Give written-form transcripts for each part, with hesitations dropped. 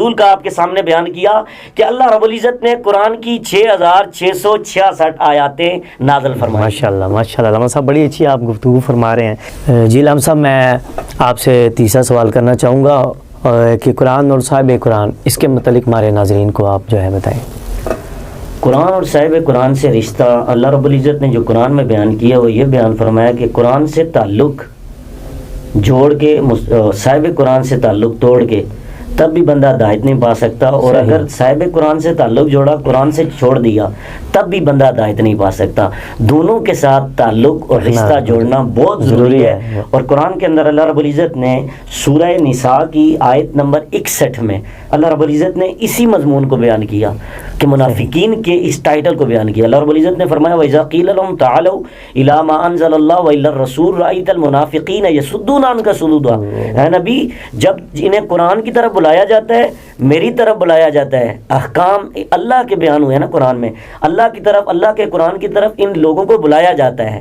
رسول کا آپ کے سامنے بیان کیا کہ اللہ رب العزت نے قرآن کی 6666 آیاتیں نازل فرمائی. ماشاءاللہ ماشاءاللہ. علامہ صاحب بڑی اچھی آپ گفتگو فرما رہے ہیں. جی علامہ صاحب میں آپ سے تیسرا سوال کرنا چاہوں گا کہ قرآن اور صاحب قرآن، اس کے متعلق ہمارے ناظرین کو آپ جو ہے بتائیں. قرآن اور صاحب قرآن سے رشتہ اللہ رب العزت نے جو قرآن میں بیان کیا وہ یہ بیان فرمایا کہ قرآن سے تعلق جوڑ کے صاحب قرآن سے تعلق توڑ کے تب بھی بندہ ہدایت نہیں پا سکتا، اور اگر صاحب قرآن سے تعلق جوڑا قرآن سے چھوڑ دیا تب بھی بندہ ہدایت نہیں پا سکتا. دونوں کے ساتھ تعلق اور رشتہ جوڑنا بہت ضروری ہے. اور قرآن کے اندر اللہ رب العزت نے سورہ نساء کی آیت نمبر 61 میں اللہ رب العزت نے اسی مضمون کو بیان کیا کہ منافقین کے اس ٹائٹل کو بیان کیا. اللہ رب العزت نے فرمایا وَإِذَا قِيلَ لَهُمْ تَعَالَوْا إِلَىٰ مَا أَنزَلَ اللَّهُ وَإِلَى الرَّسُولِ رَأَيْتَ الْمُنَافِقِينَ يَصُدُّونَ عَنكَ صُدُودًا. اے نبی، جب انہیں قرآن کی طرف بلایا جاتا ہے، میری طرف بلایا جاتا ہے، احکام اللہ کے بیان ہوئے ہیں نا قرآن میں، اللہ کی طرف، اللہ کے قرآن کی طرف ان لوگوں کو بلایا جاتا ہے،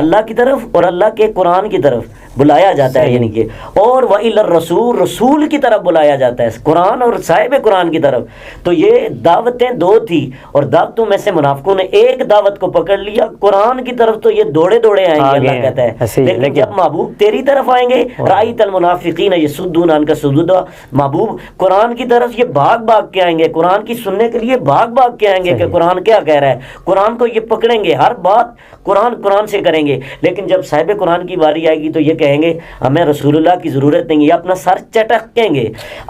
اللہ کی طرف اور اللہ کے قرآن کی طرف بلایا جاتا ہے، یعنی کہ اور وَإِلَى الرَّسُولِ رسول کی طرف بلایا جاتا ہے، قرآن اور صاحب قرآن کی طرف. تو یہ دعوتیں دو تھی، اور دعوتوں میں سے منافقوں نے ایک دعوت کو پکڑ لیا قرآن کی طرف، تو یہ دوڑے دوڑے آئیں گے اللہ کہتا ہے. لیکن جب محبوب تیری طرف آئیں گے رأیت المنافقین یصدون عنک صدودا، محبوب قرآن کی طرف یہ بھاگ بھاگ کے آئیں گے، قرآن کی سننے کے لیے بھاگ بھاگ کے آئیں گے کہ قرآن کیا کہہ رہا ہے، قرآن کو یہ پکڑیں گے، ہر بات قرآن سے کریں گے. لیکن جب صاحب قرآن کی باری آئے گی تو یہ کہیں گے ہمیں رسول اللہ کی ضرورت نہیں، یہ اپنا سر چٹکیں گے.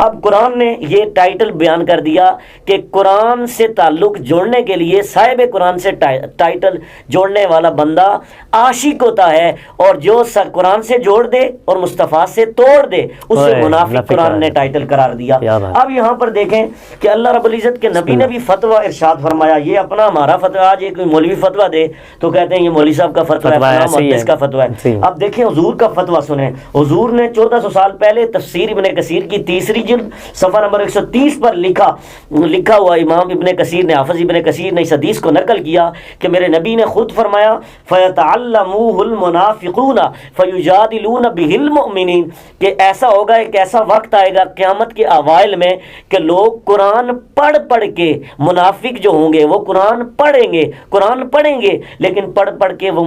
اب قرآن نے یہ ٹائٹل بیان کر دیا کہ قرآن سے تعلق جوڑنے کے لیے صاحب قرآن سے ٹائٹل جوڑنے والا بندہ عاشق ہوتا ہے، اور جو قرآن سے جوڑ دے اور مصطفیٰ سے توڑ دے اسے منافق قرآن نے ٹائٹل قرار دیا. اب یہاں پر دیکھیں کہ اللہ رب العزت کے نبی نے بھی فتویٰ ارشاد فرمایا. یہ اپنا ہمارا فتویٰ، آج ایک مولوی فتویٰ دے تو کہتے ہیں یہ مولوی صاحب کا فتویٰ ہے، محدث کا فتویٰ ہے. اب دیکھیں حضور کا فتویٰ سنیں. حضور نے 1400 سال پہلے تفسیر ابن کثیر کی 3 جلد صفحہ نمبر 130 پر لکھا ہوا امام ابن کثیر نے، حافظ ابن کثیر نے اس حدیث کو نقل کیا کہ میرے نبی نے خود فرمایا فَيَتَعَلَّمُوهُ الْمُنَافِقُونَ فَيُجَادِلُونَ بِهِ الْمُؤْمِنِينَ، کہ ایسا ہوگا، ایک ایسا وقت آئے گا قیامت کے اوائل میں کہ لوگ قرآن پڑھ کے، منافق جو ہوں گے وہ قرآن پڑھیں گے لیکن پڑھ کے وہ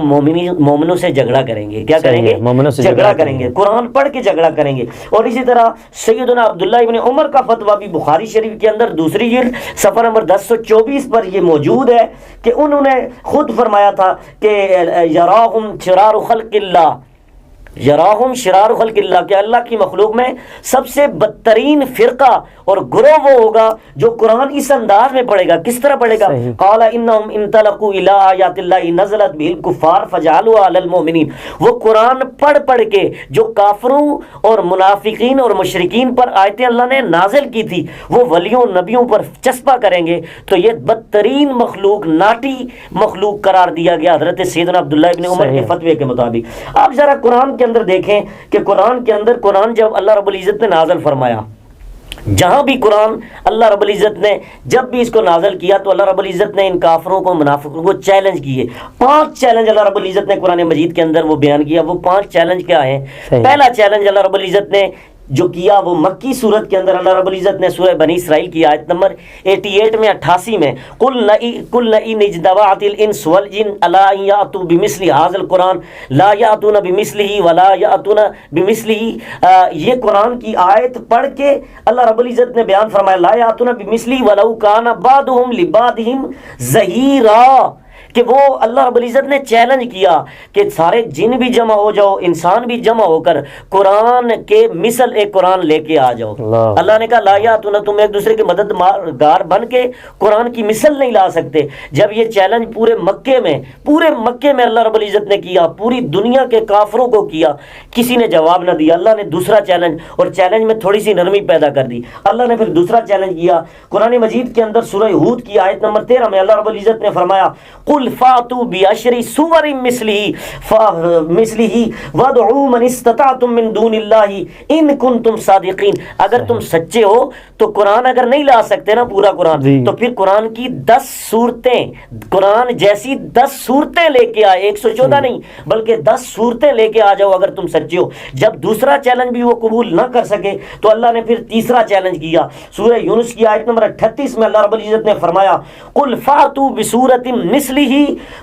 مومنوں سے جھگڑا کریں گے. کیا کریں گے؟ مومنوں سے جھگڑا کریں گے، قرآن پڑھ کے جھگڑا کریں گے. اور اسی طرح سیدنا عبداللہ ابن عمر کا فتویٰ بھی بخاری شریف کے اندر 2 جلد صفحہ نمبر 1024 پر یہ موجود ہے کہ انہوں نے خود فرمایا تھا کہ یراہم شرار خلق اللہ، یراہم شرار خلق اللہ، کہ اللہ کی مخلوق میں سب سے بدترین فرقہ اور گروہ وہ ہوگا جو قرآن اس انداز میں پڑھے گا. کس طرح پڑھے گا؟ قال انہم انطلقوا الی آیات اللہ نزلت بہ الکفار فجعلوا علی المؤمنین، وہ قرآن پڑھ کے جو کافروں اور منافقین اور مشرکین پر آیتیں اللہ نے نازل کی تھی وہ ولیوں نبیوں پر چسپا کریں گے. تو یہ بدترین مخلوق، ناٹی مخلوق قرار دیا گیا حضرت سیدنا عبداللہ ابن عمر کے فتوے کے مطابق. آپ ذرا قرآن کے اندر دیکھیں کہ قرآن جب اللہ رب العزت نے نازل فرمایا، جہاں بھی قرآن اللہ رب العزت نے جب بھی اس کو نازل کیا تو اللہ رب العزت نے ان کافروں کو، منافقوں کو چیلنج کیے. 5 چیلنج اللہ رب العزت نے قرآن مجید کے اندر وہ بیان کیا. وہ 5 چیلنج کیا ہیں؟ پہلا چیلنج اللہ رب العزت نے جو کیا وہ مکی صورت کے اندر اللہ رب العزت نے سورہ بنی اسرائیل کی آیت نمبر 88 میں 88 میں قل ان اجتمعت الانس والجن الا ان یاتوا بمثل هذا القرآن لا یاتون بمثله ولا یاتون بمثله، یہ قرآن کی آیت پڑھ کے اللہ رب العزت نے بیان فرمایا لا یاتون بمثله ولو کان بعضهم لبعضهم ظہیرا، کہ وہ اللہ رب العزت نے چیلنج کیا کہ سارے جن بھی جمع ہو جاؤ، انسان بھی جمع ہو کر قرآن کے مثل ایک قرآن لے کے آ جاؤ. اللہ نے کہا لا یاتون، تم ایک دوسرے کے مددگار بن کے قرآن کی مثل نہیں لا سکتے. جب یہ چیلنج پورے مکے میں اللہ رب العزت نے کیا، پوری دنیا کے کافروں کو کیا، کسی نے جواب نہ دیا. اللہ نے دوسرا چیلنج، اور چیلنج میں تھوڑی سی نرمی پیدا کر دی. اللہ نے پھر دوسرا چیلنج کیا قرآن مجید کے اندر سورہ ہود کی آیت نمبر 13 میں اللہ رب العزت نے فرمایا قل قل فاتوا بعشر سور مثلہ وادعوا من استطعتم من دون اللہ ان کنتم صادقین. اگر تم سچے ہو تو قرآن اگر نہیں لا سکتے نا پورا قرآن تو پھر قرآن کی 10 صورتیں, قرآن جیسی 10 صورتیں لے کے آئے, 114 نہیں بلکہ 10 صورتیں لے کے آ جاؤ اگر تم سچے ہو. جب دوسرا چیلنج بھی وہ قبول نہ کر سکے تو اللہ نے پھر تیسرا چیلنج کیا. سورہ یونس کی آیت نمبر 38 میں اللہ رب العزت نے فرمایا قل فاتوا بسورۃ مثلہ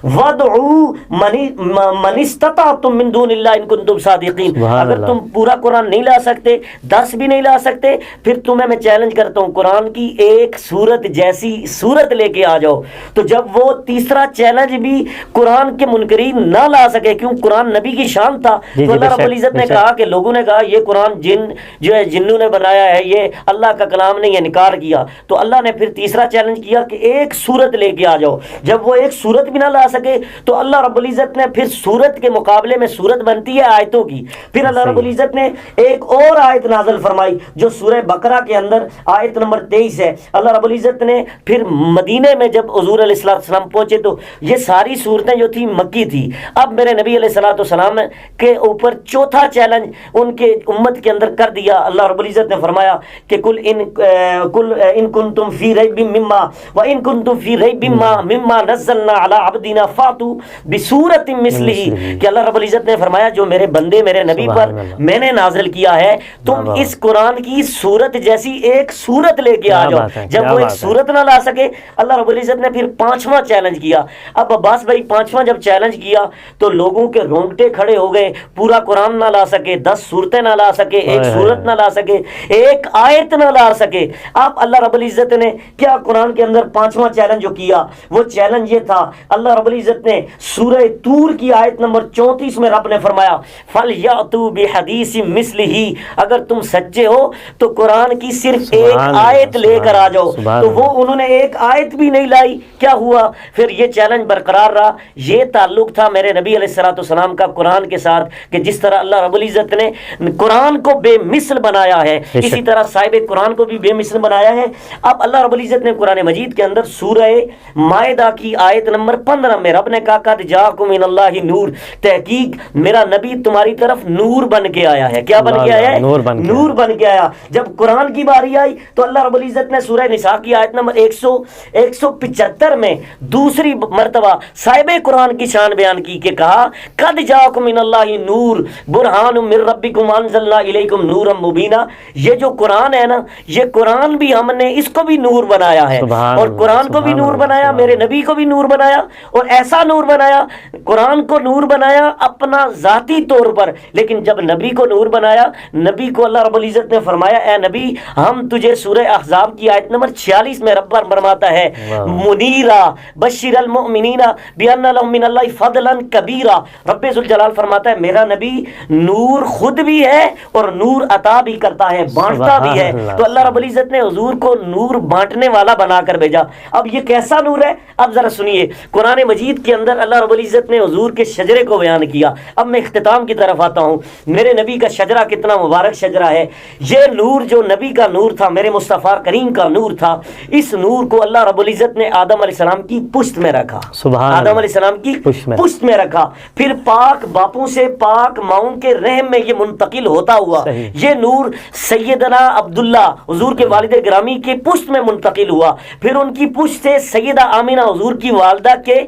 وادعوا من استطعتم من دون اللہ ان کنتم صادقین. اگر تم پورا قرآن نہیں لا سکتے, 10 بھی نہیں لا سکتے, پھر تمہیں میں چیلنج کرتا ہوں قرآن کی ایک سورت جیسی سورت لے کے آ جاؤ. تو جب وہ تیسرا چیلنج بھی قرآن کے منکرین نہ لا سکے, کیوں قرآن نبی کی شان تھا, تو اللہ رب العزت نے کہا کہ لوگوں نے کہا یہ قرآن جن جو ہے جنوں نے بنایا ہے, یہ اللہ کا کلام نہیں ہے, انکار کیا. تو اللہ نے پھر تیسرا چیلنج کیا کہ ایک سورت لے کے آ جاؤ. جب وہ ایک سورت بھی نہ لا سکے تو اللہ رب العزت نے پھر سورت کے مقابلے میں سورت بنتی ہے آیتوں کی. پھر اللہ رب العزت نے ایک اور آیت نازل فرمائی جو سورہ بقرہ کے اندر آیت نمبر 23 ہے. اللہ رب العزت نے پھر مدینے میں جب حضور علیہ السلام پہنچے تو یہ ساری صورتیں جو تھی مکی تھی. اب میرے نبی علیہ السلام کے اوپر چوتھا چیلنج ان کے امت کے اندر کر دیا. اللہ رب العزت نے فرمایا کہ کل ان کنتم فی ریب مما وان کنتم فی ریب مما نزلنا علی عبدنا فاتوا بسورۃ مثلہ. کہ اللہ رب العزت نے فرمایا جو میرے بندے میرے نبی پر میں نے نازل کیا ہے تم اس قرآن کی سورت جیسی ایک سورت لے کے آ جاؤ. جب وہ ایک سورت نہ لا سکے اللہ رب العزت نے پھر 5واں چیلنج کیا. اب عباس بھائی 5واں جب چیلنج کیا تو لوگوں کے رونگٹے کھڑے ہو گئے. پورا قرآن نہ لا سکے, 10 صورتیں نہ لا سکے, ایک سورت نہ لا سکے, ایک آیت نہ لا سکے. اب اللہ رب العزت نے کیا قرآن کے اندر 5واں چیلنج جو کیا وہ چیلنج یہ تھا. اللہ رب العزت نے سورہ طور کی آیت نمبر 34 میں رب نے فرمایا فَلْيَأْتُوا بِحَدِيثٍ مِثْلِهِ, اگر تم سچے ہو تو قرآن کی صرف ایک آیت لے کر آ جاؤ. تو وہ انہوں نے ایک آیت بھی نہیں لائی. کیا ہوا پھر یہ چیلنج برقرار رہا. یہ تعلق تھا میرے نبی علیہ السلام کا قرآن کے ساتھ کہ جس طرح اللہ رب العزت نے قرآن کو بے مثل بنایا ہے اسی طرح صاحب قرآن کو بھی بے مثل بنایا ہے. اب اللہ رب العزت نے قرآن مجید کے اندر سورہ مائدہ کی آیت نمبر 15 میں رب نے کہا قد جاءکم من اللہ نور, تحقیق میرا نبی تمہاری طرف نور بن کے آیا ہے. کیا بن کے آیا ہے؟ نور بن کے آیا. جب قرآن کی باری آئی تو اللہ رب العزت نے سورہ نساء کی آیت نمبر 175 میں دوسری مرتبہ صاحب قرآن کی شان بیان کی کہ کہا قد جاءکم من اللہ نور برہان من ربکم انزلنا الیکم نورا مبینا. یہ جو قرآن ہے نا, یہ قرآن بھی ہم نے اس کو بھی نور بنایا ہے, اور قرآن کو بھی نور بنایا, میرے نبی کو بھی نور بنایا, اور ایسا نور بنایا قرآن کو نور بنایا اپنا ذاتی طور پر. لیکن جب نبی کو نور بنایا, نبی کو اللہ رب العزت نے فرمایا اے نبی ہم تجھے سورہ احزاب کی آیت نمبر 46 میں رب فرماتا ہے منیرا بشر المؤمنین بان لهم من اللہ فضلا کبیرا. رب ذوالجلال فرماتا ہے میرا نبی نور خود بھی ہے اور نور عطا بھی کرتا ہے, بانٹتا بھی ہے. تو اللہ رب العزت نے حضور کو نور بانٹنے والا بنا کر بھیجا. اب یہ کیسا نور ہے؟ اب ذرا سنیے. قرآن مجید کے اندر اللہ رب العزت نے حضور کے شجرے کو بیان کیا. اب میں اختتام کی طرف آتا ہوں. میرے نبی کا شجرہ کتنا مبارک شجرہ ہے. یہ نور جو نبی کا نور تھا, میرے مصطفیٰ کریم کا نور تھا, اس نور کو اللہ رب العزت نے آدم علیہ السلام کی پشت میں رکھا. آدم علیہ السلام کی پشت میں رکھا. پھر پاک باپوں سے پاک ماؤں کے رحم میں یہ منتقل ہوتا ہوا. یہ نور سیدنا عبداللہ حضور کے والد گرامی کے پشت میں منتقل ہوا. پھر ان کی پشت سے سیدہ آمینہ حضور کی والدہ کے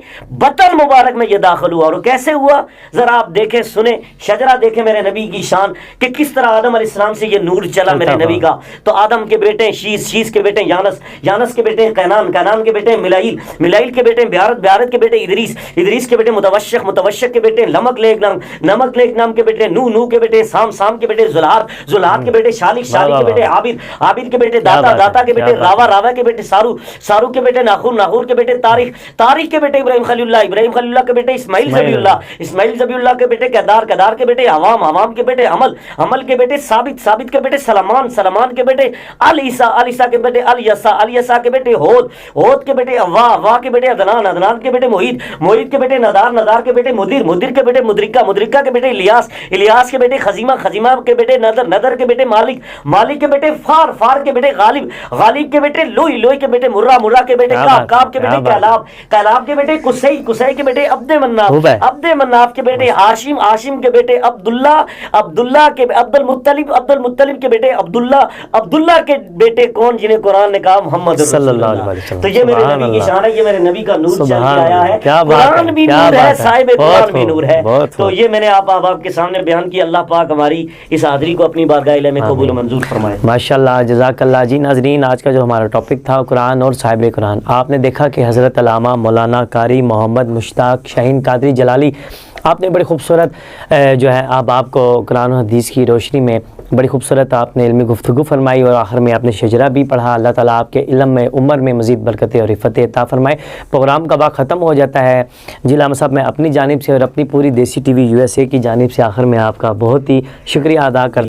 بطن مبارک میں یہ داخل ہوا. اور کیسے ہوا ذرا آپ دیکھیں سنیں, شجرہ دیکھیں میرے نبی کی شان کہ کس طرح آدم علیہ السلام سے یہ نور چلا میرے نبی کا. تو آدم کے بیٹے شیس, شیس کے بیٹے یانس, یانس کے بیٹے قینان, قینان کے بیٹے ملائیل, ملائیل کے بیٹے بیارت, بیارت کے بیٹے ادریس, ادریس کے بیٹے متوشق, متوشق کے بیٹے لمک لیک نام, نمک لیک نام کے بیٹے نو, نو کے بیٹے سام, سام کے بیٹے زلہار, زلہار کے بیٹے شالک, شالک کے بیٹے عابد, عابد کے بیٹے داتا, داتا کے بیٹے راوا, راوا کے بیٹے سارو, سارو کے بیٹے ناخور, ناخور کے بیٹے تاریخ, تاریخ کے بیٹے ابراہیم خلیل اللہ, ابراہیم خلیل اللہ کے بیٹے اسماعیل ذبیح اللہ, اسماعیل ذبیح اللہ کے بیٹے کدار, کدار کے بیٹے عوام, عوام کے بیٹے عمل, عمل کے بیٹے ثابت, ثابت کے بیٹے سلمان, سلمان کے بیٹے علیسا, علیسا کے بیٹے الیسا, الیسا کے بیٹے ہود, ہود کے بیٹے اوا, اوا کے بیٹے عدنان, عدنان کے بیٹے محیط, محیط کے بیٹے ندار, ندار کے بیٹے مدیر, مدیر کے بیٹے مدرکہ, مدرکہ کے بیٹے الیاس, الیاس کے بیٹے خزیمہ, خزیمہ کے بیٹے نظر, نظر کے بیٹے مالک, مالک کے بیٹے فار, فار کے بیٹے غالب, غالب کے بیٹے لوئی, لوئی کے بیٹے مرہ, مرہ کے بیٹے کعب, کعب کے بیٹے کعلاب, کعلاب آپ کے بیٹے قصی، قصی کے بیٹے عبد مناف، خوب ہے۔ عبد مناف کے بیٹے ہاشم، ہاشم کے بیٹے عبداللہ، عبداللہ کے عبد المطلب، عبد المطلب کے بیٹے عبداللہ، عبداللہ کے بیٹے کون جنہیں قرآن نے کہا محمد صلی رسول اللہ اللہ۔ علیہ وسلم۔ تو یہ میرے سبحان نبی کی اللہ۔ شان ہے، یہ میرے نبی کا نور چل کے سبحان آیا اللہ۔ ہے، کیا بات ہے، قرآن بھی کیا نور ہے، بات ہے۔ صاحب بہت قرآن بھی خوب، نور ہے۔ بہت تو خوب۔ یہ میں نے آپ کے سامنے بیان کیا۔ اللہ پاک ہماری اس حاضری کو اپنی بارگاہ الہی میں قبول و منظور فرمائے۔ ماشاء اللہ، جزاک اللہ۔ جی ناظرین، آج کا جو ہمارا ٹاپک تھا قرآن اور صاحب قرآن، آپ نے دیکھا کہ حضرت علامہ مولانا قاری محمد مشتاق شاہین قادری جلالی، آپ نے بڑی خوبصورت جو ہے آپ کو قرآن و حدیث کی روشنی میں بڑی خوبصورت آپ نے علمی گفتگو فرمائی، اور آخر میں آپ نے شجرہ بھی پڑھا۔ اللہ تعالیٰ آپ کے علم میں، عمر میں مزید برکتیں اور عفت عطا فرمائے۔ پروگرام کا وقت ختم ہو جاتا ہے۔ جی علامہ صاحب، میں اپنی جانب سے اور اپنی پوری دیسی ٹی وی USA کی جانب سے آخر میں آپ کا بہت ہی شکریہ ادا کرتا ہوں۔